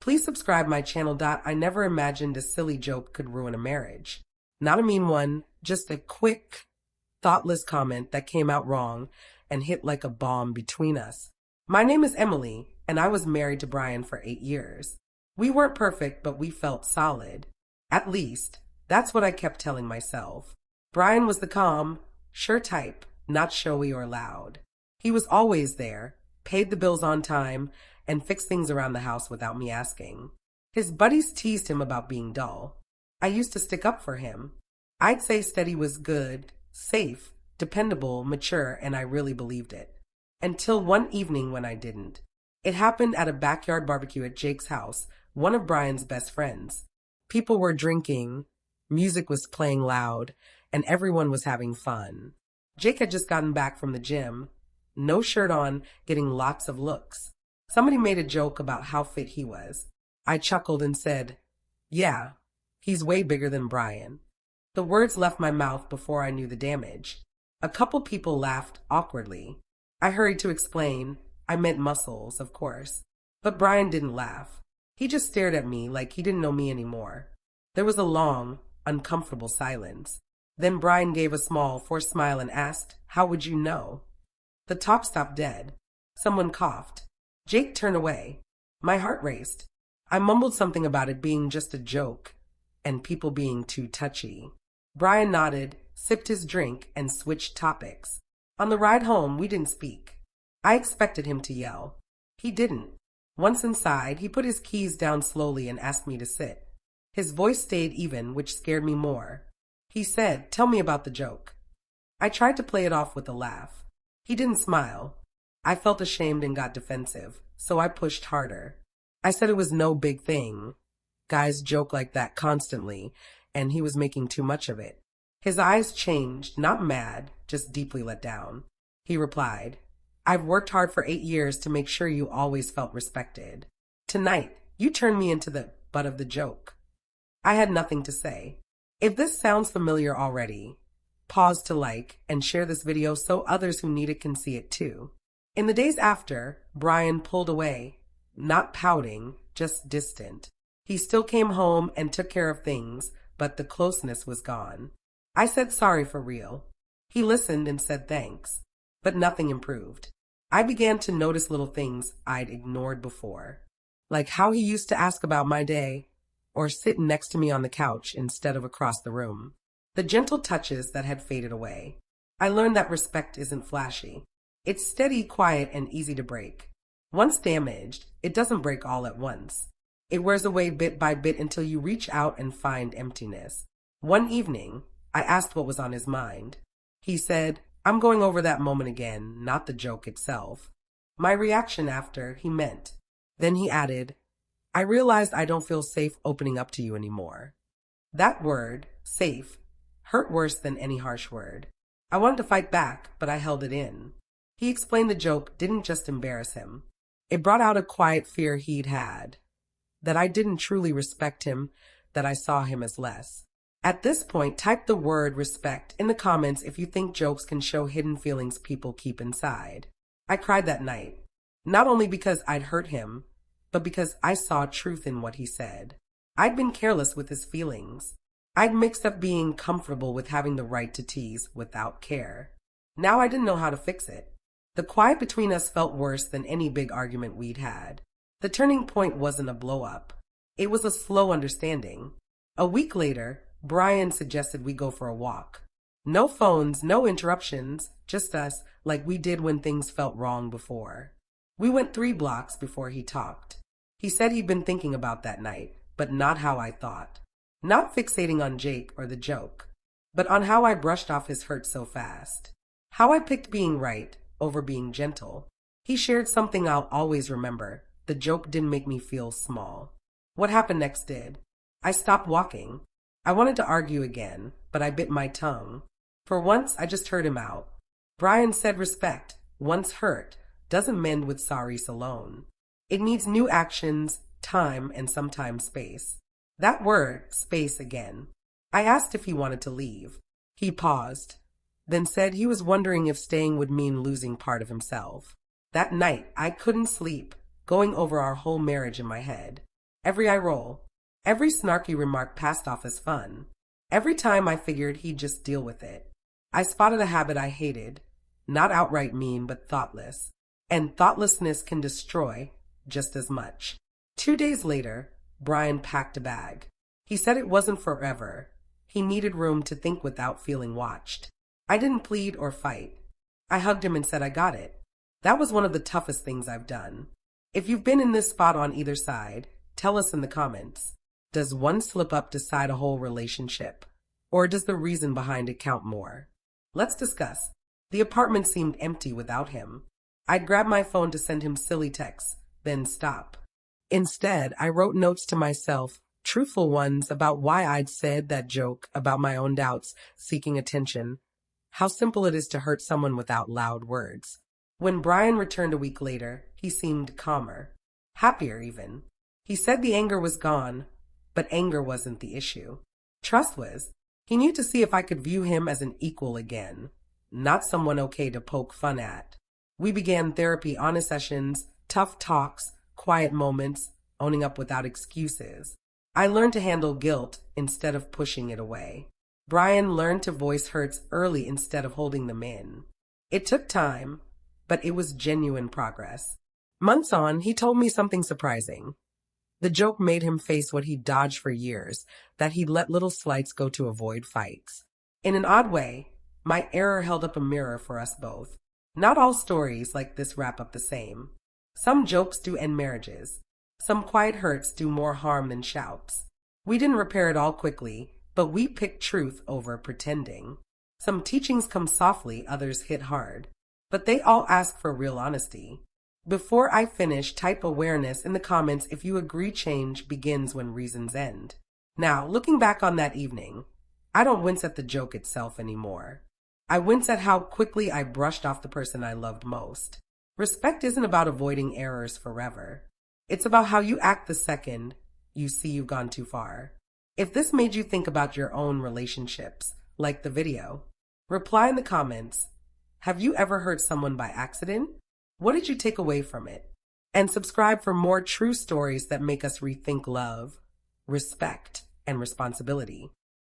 Please subscribe my channel. I never imagined a silly joke could ruin a marriage. Not a mean one, just a quick, thoughtless comment that came out wrong and hit like a bomb between us. My name is Emily, and I was married to Brian for 8 years. We weren't perfect, but we felt solid. At least, that's what I kept telling myself. Brian was the calm, sure type, not showy or loud. He was always there, paid the bills on time, and fixed things around the house without me asking. His buddies teased him about being dull. I used to stick up for him. I'd say Steady was good, safe, dependable, mature, and I really believed it. Until one evening when I didn't. It happened at a backyard barbecue at Jake's house, one of Brian's best friends. People were drinking, music was playing loud, and everyone was having fun. Jake had just gotten back from the gym, no shirt on, getting lots of looks. Somebody made a joke about how fit he was. I chuckled and said, "Yeah, he's way bigger than Brian." The words left my mouth before I knew the damage. A couple people laughed awkwardly. I hurried to explain. I meant muscles, of course. But Brian didn't laugh. He just stared at me like he didn't know me anymore. There was a long, uncomfortable silence. Then Brian gave a small, forced smile and asked, "How would you know?" The talk stopped dead. Someone coughed. Jake turned away. My heart raced. I mumbled something about it being just a joke, and people being too touchy. Brian nodded, sipped his drink, and switched topics. On the ride home, we didn't speak. I expected him to yell. He didn't. Once inside, he put his keys down slowly and asked me to sit. His voice stayed even, which scared me more. He said, "Tell me about the joke." I tried to play it off with a laugh. He didn't smile. I felt ashamed and got defensive, so I pushed harder. I said it was no big thing. Guys joke like that constantly, and he was making too much of it. His eyes changed, not mad, just deeply let down. He replied, "I've worked hard for 8 years to make sure you always felt respected. Tonight, you turned me into the butt of the joke." I had nothing to say. If this sounds familiar already, pause to like and share this video so others who need it can see it too. In the days after, Brian pulled away, not pouting, just distant. He still came home and took care of things, but the closeness was gone. I said sorry for real. He listened and said thanks, but nothing improved. I began to notice little things I'd ignored before, like how he used to ask about my day, or sit next to me on the couch instead of across the room. The gentle touches that had faded away. I learned that respect isn't flashy. It's steady, quiet, and easy to break. Once damaged, it doesn't break all at once. It wears away bit by bit until you reach out and find emptiness. One evening, I asked what was on his mind. He said, "I'm going over that moment again, not the joke itself." My reaction after, he meant. Then he added, "I realized I don't feel safe opening up to you anymore." That word, safe, hurt worse than any harsh word. I wanted to fight back, but I held it in. He explained the joke didn't just embarrass him. It brought out a quiet fear he'd had, that I didn't truly respect him, that I saw him as less. At this point, type the word respect in the comments if you think jokes can show hidden feelings people keep inside. I cried that night, not only because I'd hurt him, but because I saw truth in what he said. I'd been careless with his feelings. I'd mixed up being comfortable with having the right to tease without care. Now I didn't know how to fix it. The quiet between us felt worse than any big argument we'd had. The turning point wasn't a blow-up. It was a slow understanding. A week later, Brian suggested we go for a walk. No phones, no interruptions, just us, like we did when things felt wrong before. We went 3 blocks before he talked. He said he'd been thinking about that night, but not how I thought. Not fixating on Jake or the joke, but on how I brushed off his hurt so fast. How I picked being right over being gentle. He shared something I'll always remember. The joke didn't make me feel small. What happened next did. I stopped walking. I wanted to argue again, but I bit my tongue. For once, I just heard him out. Brian said respect, once hurt, doesn't mend with sorries alone. It needs new actions, time, and sometimes space. That word, space again. I asked if he wanted to leave. He paused, then said he was wondering if staying would mean losing part of himself. That night, I couldn't sleep, going over our whole marriage in my head. every eye roll, every snarky remark passed off as fun. Every time I figured he'd just deal with it. I spotted a habit I hated, not outright mean, but thoughtless. And thoughtlessness can destroy just as much. 2 days later, Brian packed a bag. He said it wasn't forever. He needed room to think without feeling watched. I didn't plead or fight. I hugged him and said I got it. That was one of the toughest things I've done. If you've been in this spot on either side, tell us in the comments. Does one slip up decide a whole relationship? Or does the reason behind it count more? Let's discuss. The apartment seemed empty without him. I'd grab my phone to send him silly texts, then stop. Instead, I wrote notes to myself, truthful ones about why I'd said that joke about my own doubts, seeking attention. How simple it is to hurt someone without loud words. When Brian returned a week later, he seemed calmer, happier even. He said the anger was gone, but anger wasn't the issue. Trust was. He knew to see if I could view him as an equal again, not someone okay to poke fun at. We began therapy, honest sessions, tough talks, quiet moments, owning up without excuses. I learned to handle guilt instead of pushing it away. Brian learned to voice hurts early instead of holding them in. It took time, but it was genuine progress. Months on, he told me something surprising. The joke made him face what he'd dodged for years, that he'd let little slights go to avoid fights. In an odd way, my error held up a mirror for us both. Not all stories like this wrap up the same. Some jokes do end marriages. Some quiet hurts do more harm than shouts. We didn't repair it all quickly, but we picked truth over pretending. Some teachings come softly, others hit hard. But they all ask for real honesty. Before I finish, type awareness in the comments if you agree change begins when reasons end. Now, looking back on that evening, I don't wince at the joke itself anymore. I wince at how quickly I brushed off the person I loved most. Respect isn't about avoiding errors forever. It's about how you act the second you see you've gone too far. If this made you think about your own relationships, like the video, reply in the comments. Have you ever hurt someone by accident? What did you take away from it? And subscribe for more true stories that make us rethink love, respect, and responsibility.